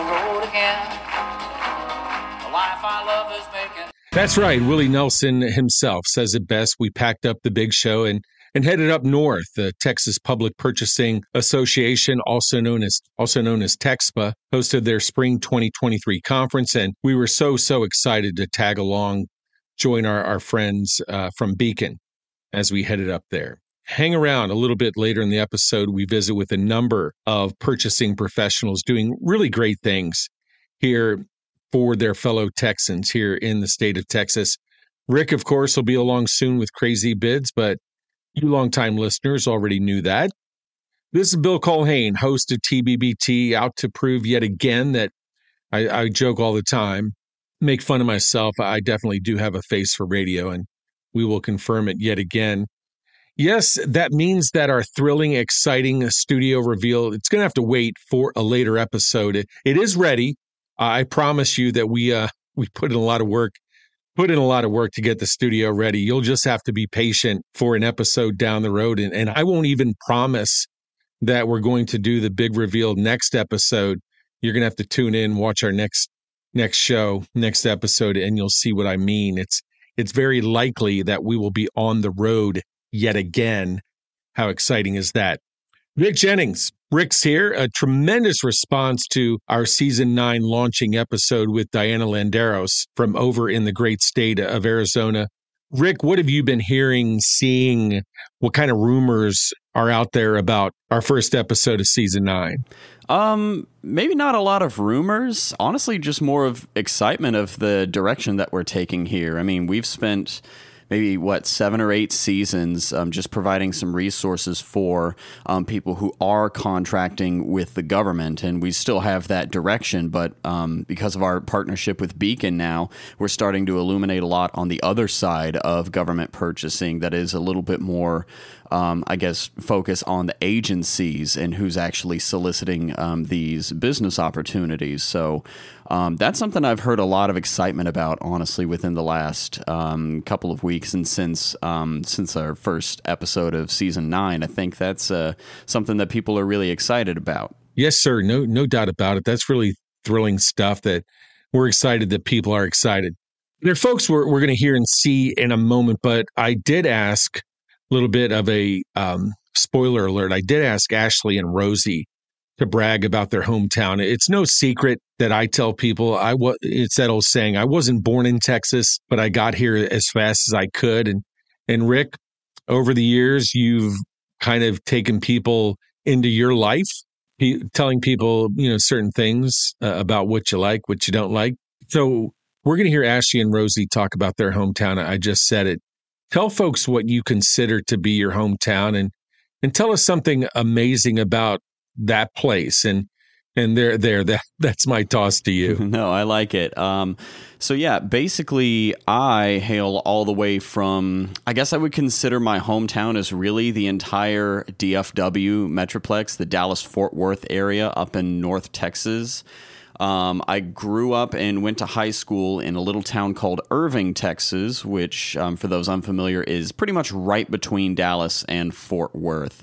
the road again. The life I love is making. That's right. Willie Nelson himself says it best. We packed up the big show and headed up north. The Texas Public Purchasing Association, also known as TxPPA, hosted their spring 2023 conference, and we were so excited to tag along, join our friends from Beacon as we headed up there. Hang around a little bit later in the episode. We visit with a number of purchasing professionals doing really great things here for their fellow Texans here in the state of Texas. Rick, of course, will be along soon with Crazy Bids, but you longtime listeners already knew that. This is Bill Colhane, host of TBBT, out to prove yet again that I joke all the time, make fun of myself. I definitely do have a face for radio, and we will confirm it yet again. Yes, that means that our thrilling, exciting studio reveal, it's going to have to wait for a later episode. It is ready. I promise you that we put in a lot of work to get the studio ready. You'll just have to be patient for an episode down the road. And I won't even promise that we're going to do the big reveal next episode. You're going to have to tune in, watch our next show, next episode, and you'll see what I mean. It's very likely that we will be on the road yet again. How exciting is that? Rick Jennings, Rick's here. A tremendous response to our season 9 launching episode with Diana Landeros from over in the great state of Arizona. Rick, what have you been hearing, seeing? What kind of rumors are out there about our first episode of season 9? Maybe not a lot of rumors. Honestly, just more of excitement of the direction that we're taking here. I mean, we've spent maybe 7 or 8 seasons just providing some resources for people who are contracting with the government, and we still have that direction, but because of our partnership with Beacon now, we're starting to illuminate a lot on the other side of government purchasing that is a little bit more focus on the agencies and who's actually soliciting these business opportunities. So that's something I've heard a lot of excitement about, honestly, within the last couple of weeks, and since our first episode of season 9. I think that's something that people are really excited about. Yes, sir. No doubt about it. That's really thrilling stuff that we're excited that people are excited. There are folks we're going to hear and see in a moment, but I did ask a little bit of a spoiler alert. I did ask Ashley and Rosie to brag about their hometown. It's no secret that I tell people it's that old saying, I wasn't born in Texas, but I got here as fast as I could. And Rick, over the years, you've kind of taken people into your life, telling people, certain things about what you like, what you don't like. So we're going to hear Ashley and Rosie talk about their hometown. I just said it. Tell folks what you consider to be your hometown, and tell us something amazing about that place. And that's my toss to you. No, I like it. So yeah, basically I hail all the way from, I guess I would consider my hometown as really the entire DFW Metroplex, the Dallas-Fort Worth area up in North Texas. I grew up and went to high school in a little town called Irving, Texas, which, for those unfamiliar, is pretty much right between Dallas and Fort Worth,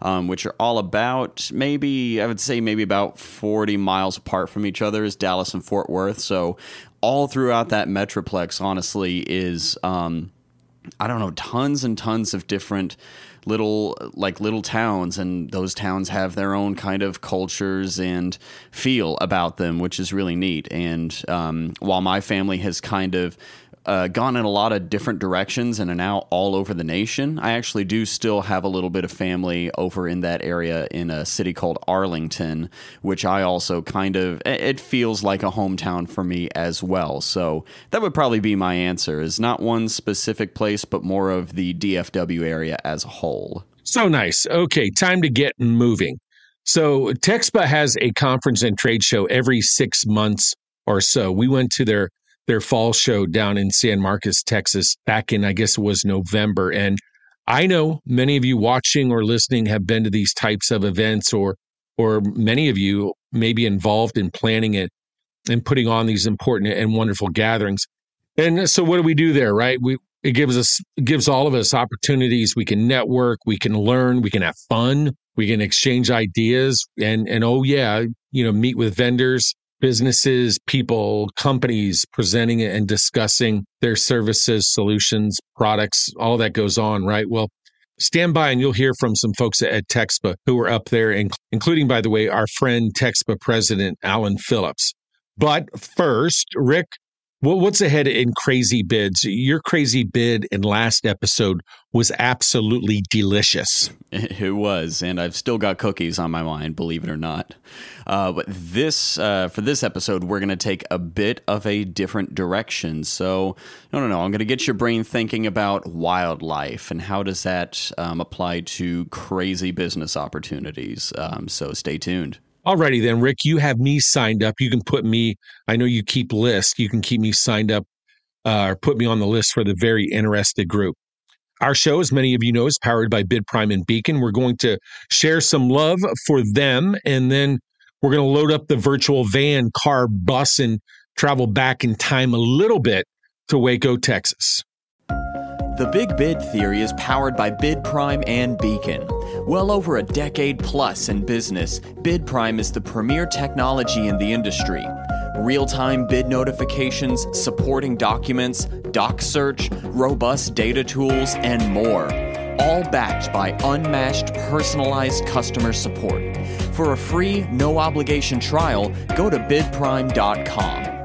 which are all about maybe about 40 miles apart from each other is Dallas and Fort Worth. So all throughout that Metroplex, honestly, is, tons and tons of different little towns, and those towns have their own kind of cultures and feel about them, which is really neat. And while my family has kind of gone in a lot of different directions and are now all over the nation, I actually do still have a little bit of family over in that area in a city called Arlington, which I also it feels like a hometown for me as well. So that would probably be my answer, is not one specific place, but more of the DFW area as a whole. So nice. Okay, time to get moving. So TxPPA has a conference and trade show every 6 months or so. We went to their fall show down in San Marcos, Texas, back in, I guess it was November. And I know many of you watching or listening have been to these types of events, or many of you may be involved in planning it and putting on these important and wonderful gatherings. And so what do we do there, right? It gives all of us opportunities. We can network, we can learn, we can have fun, we can exchange ideas, and meet with vendors. businesses, people, companies presenting and discussing their services, solutions, products, all that goes on, right? Well, stand by and you'll hear from some folks at TxPPA who are up there, including, by the way, our friend TxPPA President Alan Phillips. But first, Rick, what's ahead in crazy bids? Your crazy bid in last episode was absolutely delicious. It was, and I've still got cookies on my mind, believe it or not. But for this episode, we're going to take a bit of a different direction. So, no, I'm going to get your brain thinking about wildlife and how does that apply to crazy business opportunities. So stay tuned. Alrighty then, Rick, you have me signed up. You can put me, I know you keep lists. You can keep me signed up or put me on the list for the very interested group. Our show, as many of you know, is powered by Bid Prime and Beacon. We're going to share some love for them, and then we're going to load up the virtual van, car, bus, and travel back in time a little bit to Waco, Texas. The Big Bid Theory is powered by Bid Prime and Beacon. Well over a decade plus in business, Bid Prime is the premier technology in the industry. Real-time bid notifications, supporting documents, doc search, robust data tools, and more. All backed by unmatched personalized customer support. For a free, no-obligation trial, go to bidprime.com.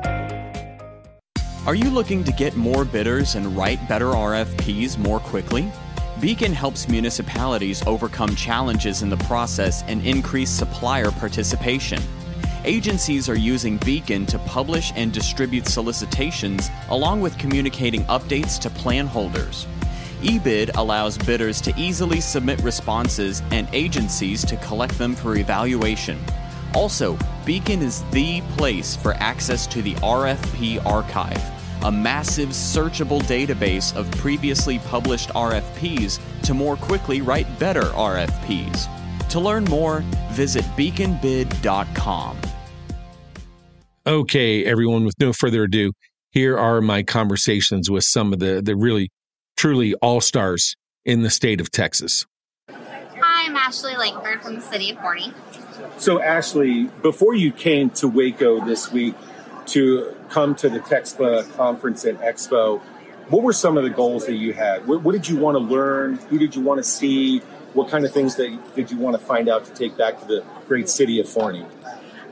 Are you looking to get more bidders and write better RFPs more quickly? Beacon helps municipalities overcome challenges in the process and increase supplier participation. Agencies are using Beacon to publish and distribute solicitations, along with communicating updates to plan holders. eBid allows bidders to easily submit responses and agencies to collect them for evaluation. Also, Beacon is the place for access to the RFP archive, a massive searchable database of previously published RFPs to more quickly write better RFPs. To learn more, visit beaconbid.com. Okay, everyone, with no further ado, here are my conversations with some of the really, truly all-stars in the state of Texas. Hi, I'm Ashley Lankford from the city of Forney. So, Ashley, before you came to Waco this week to come to the TxPPA conference and expo, what were some of the goals that you had? What did you want to learn? Who did you want to see? What kind of things did you want to find out to take back to the great city of Forney?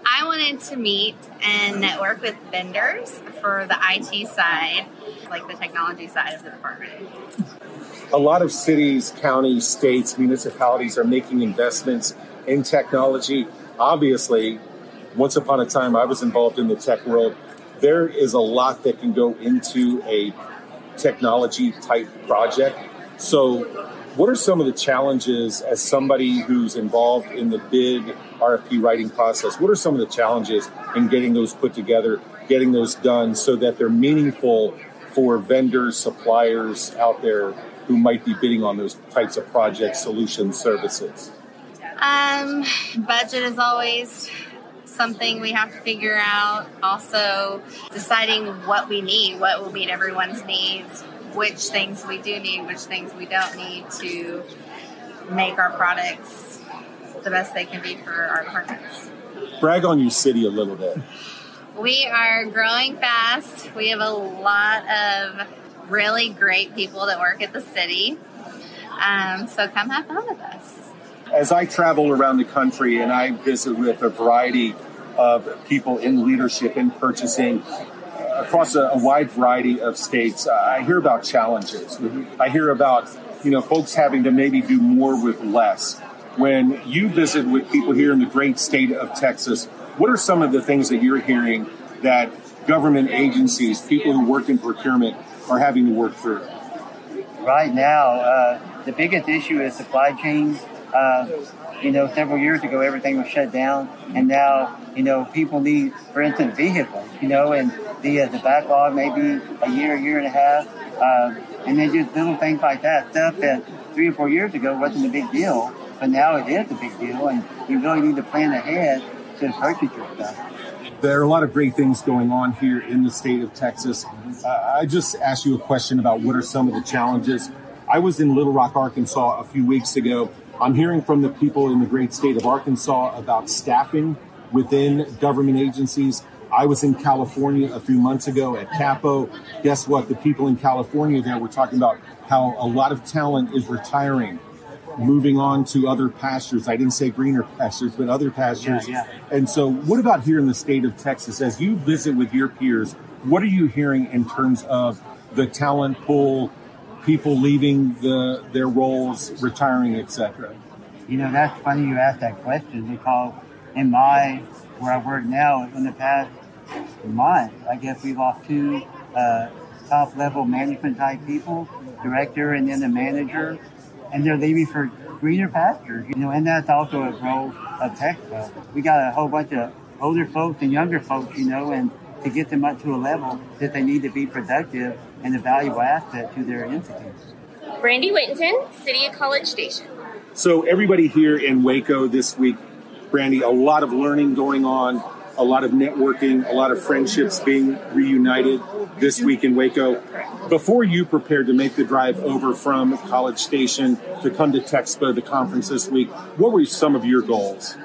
I wanted to meet and network with vendors for the IT side, like the technology side of the department. A lot of cities, counties, states, municipalities are making investments in technology. Obviously, once upon a time, I was involved in the tech world. There is a lot that can go into a technology type project. So what are some of the challenges as somebody who's involved in the bid RFP writing process? What are some of the challenges in getting those put together, getting those done so that they're meaningful for vendors, suppliers out there who might be bidding on those types of projects, solutions, services? Budget is always something we have to figure out. Also, deciding what we need, what will meet everyone's needs, which things we do need, which things we don't need to make our products the best they can be for our departments. Brag on your city a little bit. We are growing fast. We have a lot of really great people that work at the city. So come have fun with us. As I travel around the country and I visit with a variety of people in leadership, in purchasing, across a wide variety of states, I hear about challenges. I hear about, folks having to maybe do more with less. When you visit with people here in the great state of Texas, what are some of the things that you're hearing that government agencies, people who work in procurement, are having to work through? Right now, the biggest issue is supply chain. Several years ago, everything was shut down, and now, people need, for instance, vehicles, and the backlog may be a year and a half, and then just little things like that, stuff that 3 or 4 years ago wasn't a big deal, but now it is a big deal, and you really need to plan ahead to purchase your stuff. There are a lot of great things going on here in the state of Texas. I just asked you a question about what are some of the challenges. I was in Little Rock, Arkansas a few weeks ago. I'm hearing from the people in the great state of Arkansas about staffing within government agencies. I was in California a few months ago at Capo. Guess what? The people in California there were talking about how a lot of talent is retiring, moving on to other pastures. I didn't say greener pastures, but other pastures. Yeah. And so what about here in the state of Texas? As you visit with your peers, what are you hearing in terms of the talent pool, people leaving their roles, retiring, etc.? You know, that's funny you asked that question, because where I work now, in the past month, I guess we lost two top-level management type people, director and then the manager, and they're leaving for greener pastures, you know, and that's also a role of TxPPA. We got a whole bunch of older folks and younger folks, you know, and to get them up to a level that they need to be productive and a valuable asset to their entity. Brandi, Whittenton, City of College Station. So everybody here in Waco this week, Brandi, a lot of learning going on, a lot of networking, a lot of friendships being reunited this week in Waco. Before you prepared to make the drive over from College Station to come to TxPPA, the conference this week, what were some of your goals?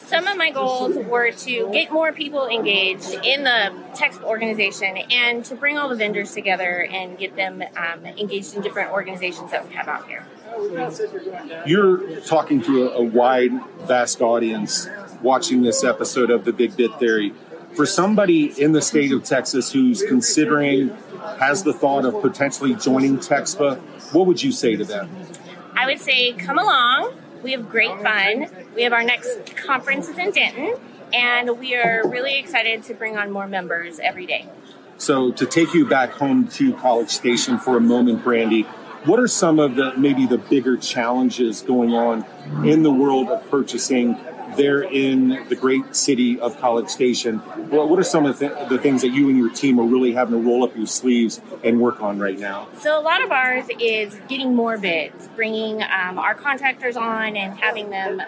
Some of my goals were to get more people engaged in the TxPPA organization and to bring all the vendors together and get them engaged in different organizations that we have out here. You're talking to a wide, vast audience watching this episode of The Big Bit Theory. For somebody in the state of Texas who's considering, has the thought of potentially joining TxPPA, what would you say to them? I would say come along. We have great fun. We have our next conference is in Denton, and we are really excited to bring on more members every day. So to take you back home to College Station for a moment, Brandi, what are some of maybe the bigger challenges going on in the world of purchasing there in the great city of College Station? What are some of the things that you and your team are really having to roll up your sleeves and work on right now? So a lot of ours is getting more bids, bringing our contractors on and having them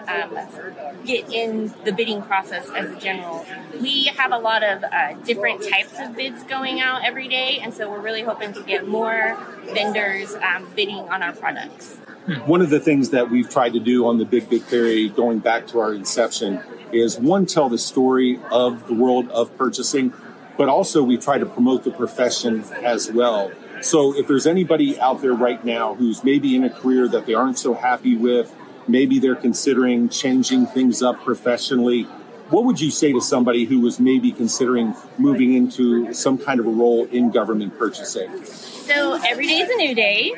get in the bidding process as a general. We have a lot of different types of bids going out every day, and so we're really hoping to get more vendors bidding on our products. One of the things that we've tried to do on the Big Bit Theory, going back to our inception, is one, tell the story of the world of purchasing, but also we try to promote the profession as well. So if there's anybody out there right now who's maybe in a career that they aren't so happy with, maybe they're considering changing things up professionally, what would you say to somebody who was maybe considering moving into some kind of a role in government purchasing? So every day is a new day.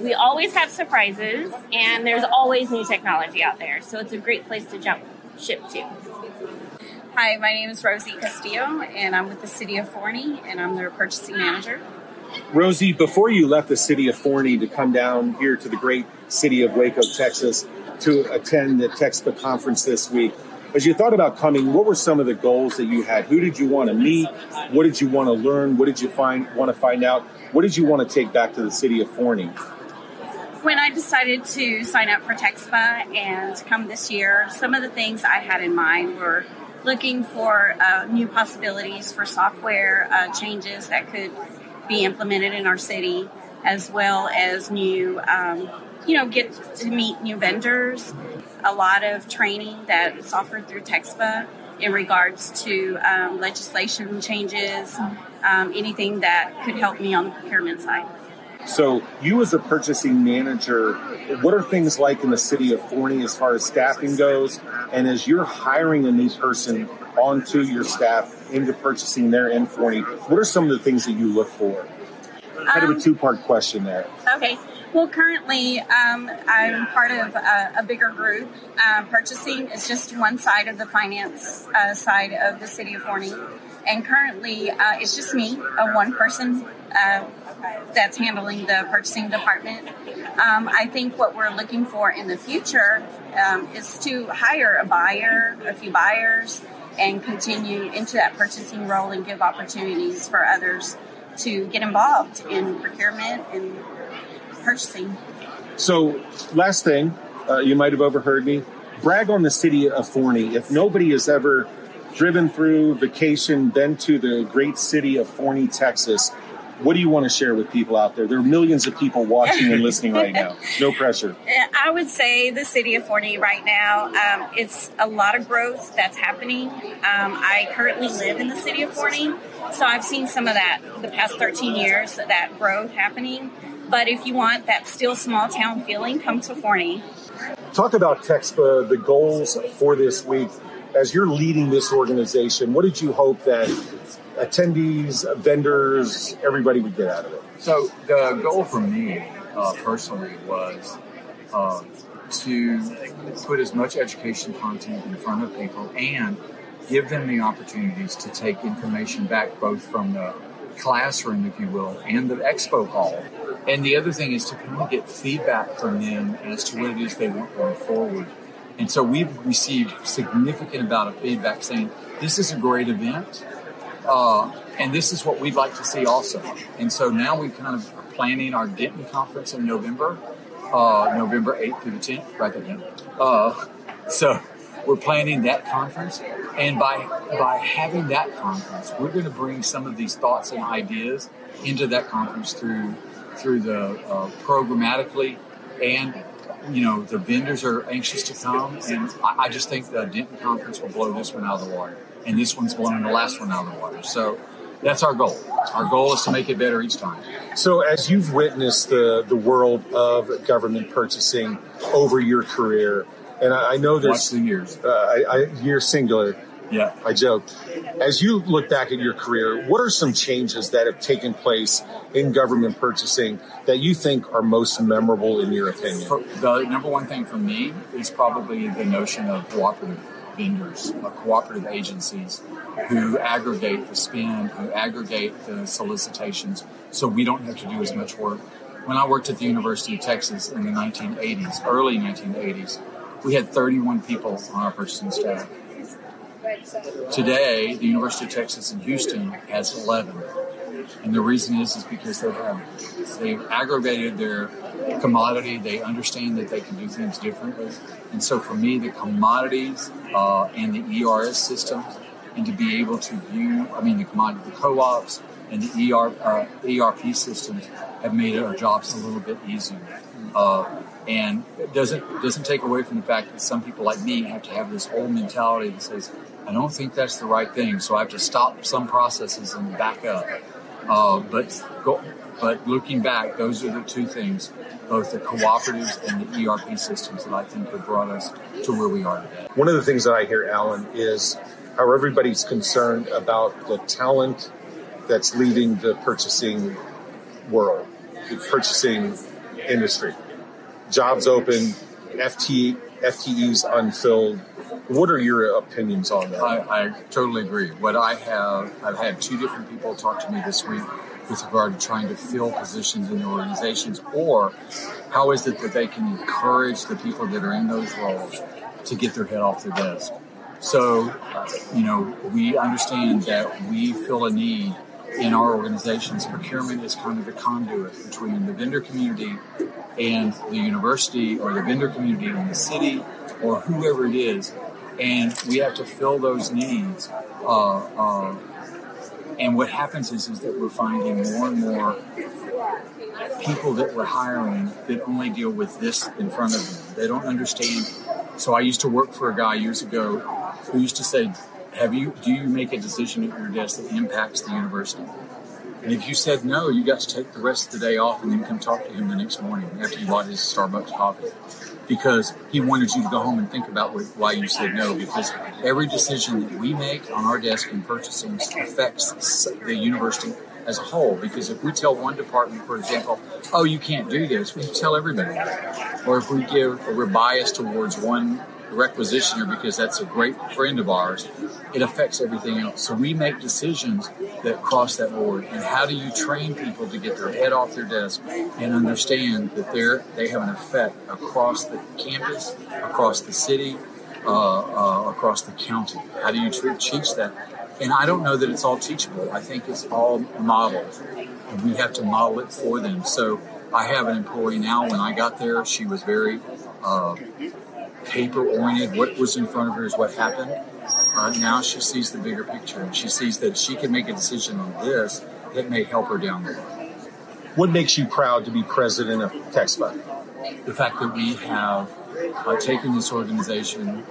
We always have surprises, and there's always new technology out there. So it's a great place to jump ship to. Hi, my name is Rosie Castillo, and I'm with the City of Forney, and I'm their purchasing manager. Rosie, before you left the city of Forney to come down here to the great city of Waco, Texas, to attend the TxPPA conference this week, as you thought about coming, what were some of the goals that you had? Who did you want to meet? What did you want to learn? What did you want to find out? What did you want to take back to the city of Forney? When I decided to sign up for TxPPA and come this year, some of the things I had in mind were looking for new possibilities for software changes that could be implemented in our city, as well as new, get to meet new vendors. A lot of training that is offered through TxPPA in regards to legislation changes, anything that could help me on the procurement side. So you as a purchasing manager, what are things like in the city of Forney as far as staffing goes? And as you're hiring a new person onto your staff into purchasing there in Forney, what are some of the things that you look for? Kind of a two-part question there. Okay. Well, currently, I'm part of a bigger group. Purchasing is just one side of the finance side of the city of Forney. And currently, it's just me, a one person that's handling the purchasing department. I think what we're looking for in the future is to hire a few buyers, and continue into that purchasing role and give opportunities for others to get involved in procurement and purchasing. So, last thing, you might have overheard me, brag on the city of Forney. If nobody has ever driven through, vacation, been to the great city of Forney, Texas, What do you want to share with people out there? There are millions of people watching and listening right now. No pressure. I would say the city of Forney right now, it's a lot of growth that's happening. I currently live in the city of Forney, so I've seen some of that the past 13 years, that growth happening. But if you want that still small town feeling, come to Forney. Talk about TxPPA, the goals for this week. As you're leading this organization, what did you hope that attendees, vendors, everybody would get out of it? So the goal for me personally was to put as much education content in front of people and give them the opportunities to take information back both from the classroom, if you will, and the expo hall. And the other thing is to kind of get feedback from them as to what it is they want going forward. And so we've received significant amount of feedback saying, this is a great event, and this is what we'd like to see also. And so now we kind of are planning our Denton conference in November, November 8th through the 10th, right there. So we're planning that conference, and by having that conference, we're going to bring some of these thoughts and ideas into that conference through the programmatically, and the vendors are anxious to come, and I just think the Denton conference will blow this one out of the water, and this one's blowing the last one out of the water. So that's our goal. Our goal is to make it better each time. So as you've witnessed the world of government purchasing over your career, and I know there's... Watch the years. Year singular. Yeah. I joke. As you look back at your career, what are some changes that have taken place in government purchasing that you think are most memorable in your opinion? The number one thing for me is probably the notion of cooperative vendors, cooperative agencies who aggregate the spend, who aggregate the solicitations, so we don't have to do as much work. When I worked at the University of Texas in the 1980s, early 1980s, we had 31 people on our purchasing staff. Today, the University of Texas in Houston has 11. And the reason is because they've aggregated their commodity. They understand that they can do things differently. And so for me, the commodities and the ERS systems, and to be able to view, the commodity, the co-ops and the ERP systems have made our jobs a little bit easier. And it doesn't take away from the fact that some people like me have to have this old mentality that says, I don't think that's the right thing, so I have to stop some processes and back up. But looking back, those are the two things, both the cooperatives and the ERP systems, that I think have brought us to where we are today. One of the things that I hear, Alan, is how everybody's concerned about the talent that's leaving the purchasing world, the purchasing industry. Jobs open, FTEs unfilled. What are your opinions on that? I totally agree. I've had two different people talk to me this week with regard to trying to fill positions in the organizations, or how is it that they can encourage the people that are in those roles to get their head off their desk. So, we understand that we feel a need in our organizations. Procurement is kind of the conduit between the vendor community and the university, or the vendor community and the city, or whoever it is. And we have to fill those needs. And what happens is that we're finding more and more people that we're hiring that only deal with this in front of them. They don't understand. So I used to work for a guy years ago who used to say, do you make a decision at your desk that impacts the university? And if you said no, you got to take the rest of the day off and then come talk to him the next morning after you bought his Starbucks coffee. Because he wanted you to go home and think about why you said no. Because every decision that we make on our desk in purchasing affects the university as a whole. Because if we tell one department, for example, oh, you can't do this, we tell everybody that. Or if we're biased towards one requisitioner because that's a great friend of ours, it affects everything else. So we make decisions that cross that board. And how do you train people to get their head off their desk and understand that they have an effect across the campus, across the city, across the county? How do you teach that? And I don't know that it's all teachable. I think it's all modeled, and we have to model it for them. So I have an employee now. When I got there, she was very paper-oriented. What was in front of her is what happened. Now she sees the bigger picture, and she sees that she can make a decision on this, that may help her down the line. What makes you proud to be president of TxPPA? The fact that we have taken this organization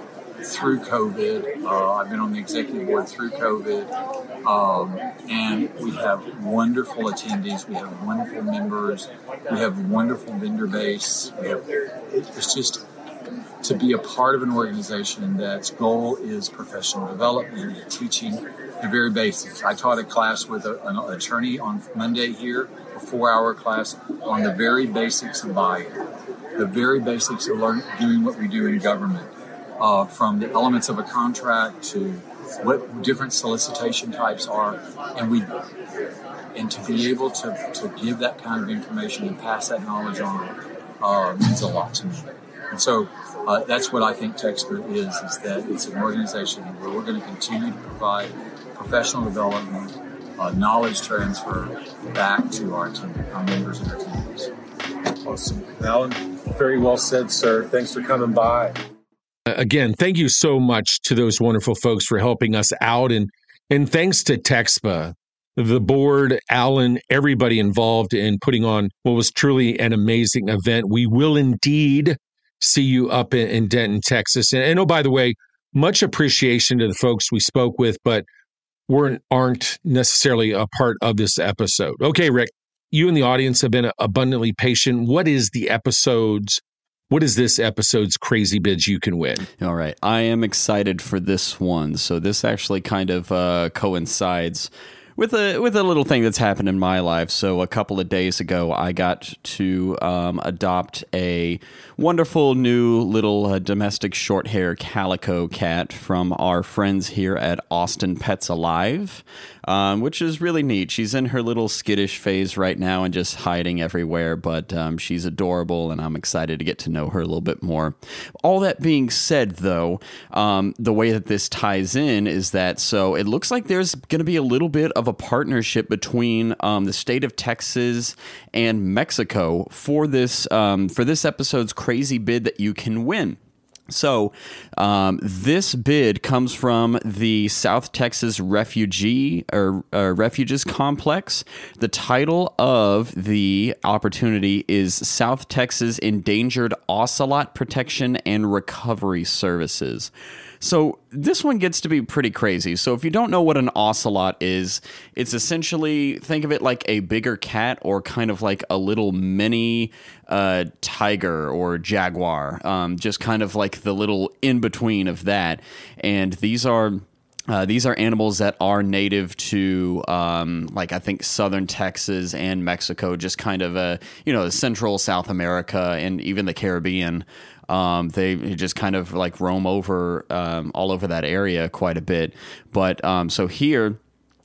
through COVID. I've been on the executive board through COVID, and we have wonderful attendees. We have wonderful members. We have wonderful vendor base. It's just to be a part of an organization that's goal is professional development and teaching the very basics. I taught a class with an attorney on Monday here, a 4-hour class on the very basics of buying, the very basics of doing what we do in government. From the elements of a contract to what different solicitation types are, and to be able to give that kind of information and pass that knowledge on means a lot to me. And so that's what I think TxPPA is that it's an organization where we're going to continue to provide professional development, knowledge transfer back to our team, our members and our teams. Awesome. Alan, very well said, sir. Thanks for coming by. Again, thank you so much to those wonderful folks for helping us out. And thanks to TxPPA, the board, Alan, everybody involved in putting on what was truly an amazing event. We will indeed see you up in Denton, Texas. And oh, by the way, much appreciation to the folks we spoke with, but aren't necessarily a part of this episode. Okay, Rick, you and the audience have been abundantly patient. What is this episode's crazy bids you can win? All right. I am excited for this one. So this actually kind of coincides with a little thing that's happened in my life. So a couple of days ago, I got to adopt a wonderful new little domestic short hair calico cat from our friends here at Austin Pets Alive, which is really neat. She's in her little skittish phase right now and just hiding everywhere, but she's adorable, and I'm excited to get to know her a little bit more. All that being said, though, the way that this ties in is that, so it looks like there's going to be a little bit of a partnership between the state of Texas and Mexico for this episode's crazy bid that you can win. So this bid comes from the South Texas Refugees Complex. The title of the opportunity is South Texas Endangered Ocelot Protection and Recovery Services. So this one gets to be pretty crazy. So if you don't know what an ocelot is, it's essentially, think of it like a bigger cat or kind of like a little mini tiger or jaguar, just kind of like the little in-between of that. And these are animals that are native to, like I think southern Texas and Mexico, just kind of central South America and even the Caribbean. They just kind of like roam over all over that area quite a bit. But so here,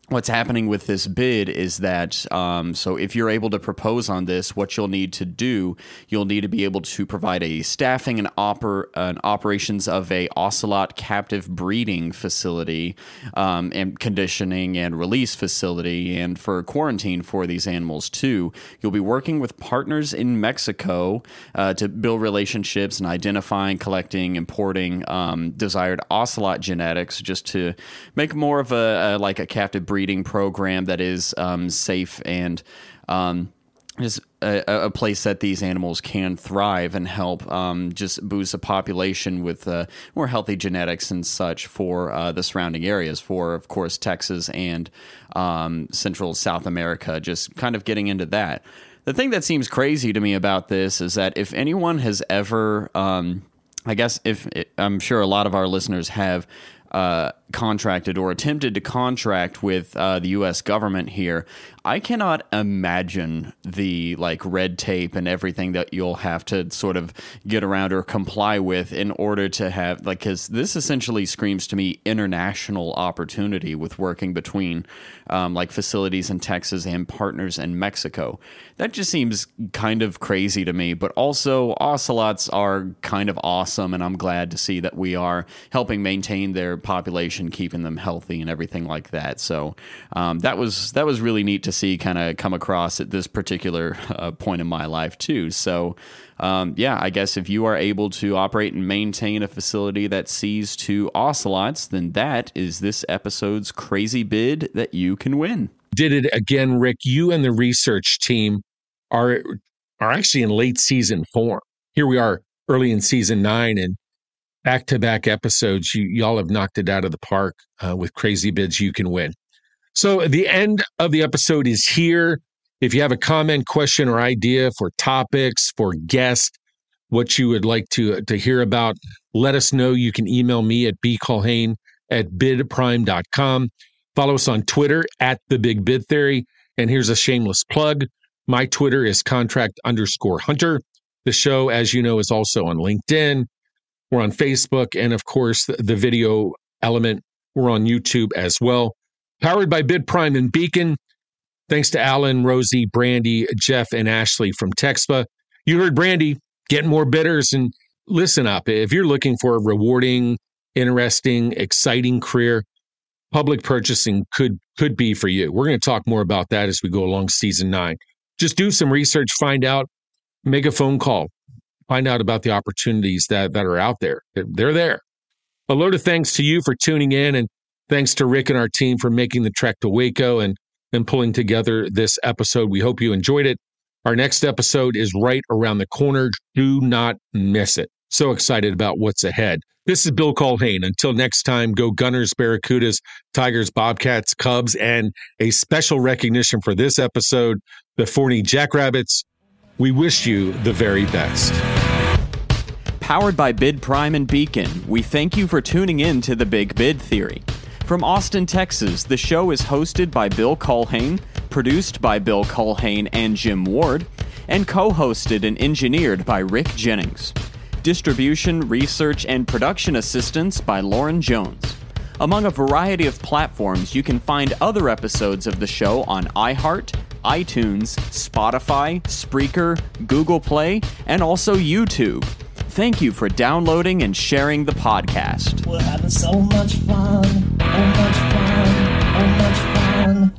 what's happening with this bid is that, so if you're able to propose on this, what you'll need to do, you'll need to be able to provide a staffing and operations of a ocelot captive breeding facility, and conditioning and release facility, and for quarantine for these animals too. You'll be working with partners in Mexico to build relationships and identifying, collecting, importing desired ocelot genetics, just to make more of a captive breeding program that is safe and is a place that these animals can thrive and help just boost the population with more healthy genetics and such for the surrounding areas, for, of course, Texas and Central South America, just kind of getting into that. The thing that seems crazy to me about this is that if anyone has ever, I'm sure a lot of our listeners have contracted or attempted to contract with the U.S. government here, I cannot imagine the red tape and everything that you'll have to sort of get around or comply with in order to have, because this essentially screams to me international opportunity with working between facilities in Texas and partners in Mexico. That just seems kind of crazy to me, but also ocelots are kind of awesome, and I'm glad to see that we are helping maintain their population, keeping them healthy and everything like that. So that was really neat to see kind of come across at this particular point in my life too. So I guess if you are able to operate and maintain a facility that sees to ocelots, then that is this episode's crazy bid that you can win. did it again, Rick. You and the research team are actually in late season form. Here we are early in season 9, and back-to-back episodes. Y'all have knocked it out of the park with crazy bids you can win. So the end of the episode is here. If you have a comment, question, or idea for topics, for guests, what you would like to hear about, let us know. You can email me at bculhane@bidprime.com. Follow us on Twitter at The Big Bid Theory. And here's a shameless plug. My Twitter is contract_hunter. The show, as you know, is also on LinkedIn. We're on Facebook. And of course, the video element, we're on YouTube as well. Powered by Bid Prime and Beacon. Thanks to Alan, Rosie, Brandi, Jeff, and Ashley from TxPPA. You heard Brandi, get more bidders, and listen up. If you're looking for a rewarding, interesting, exciting career, public purchasing could be for you. We're going to talk more about that as we go along season 9. Just do some research, find out, make a phone call, find out about the opportunities that are out there. They're there. A load of thanks to you for tuning in, and thanks to Rick and our team for making the trek to Waco and pulling together this episode. We hope you enjoyed it. Our next episode is right around the corner. Do not miss it. So excited about what's ahead. This is Bill Culhane. Until next time, go Gunners, Barracudas, Tigers, Bobcats, Cubs, and a special recognition for this episode, the Forney Jackrabbits. We wish you the very best. Powered by Bid Prime and Beacon, we thank you for tuning in to The Big Bid Theory. From Austin, Texas, the show is hosted by Bill Culhane, produced by Bill Culhane and Jim Ward, and co-hosted and engineered by Rick Jennings. Distribution, research, and production assistance by Lauren Jones. Among a variety of platforms, you can find other episodes of the show on iHeart, iTunes, Spotify, Spreaker, Google Play, and also YouTube. Thank you for downloading and sharing the podcast. We're having so much fun, oh much fun, oh much fun.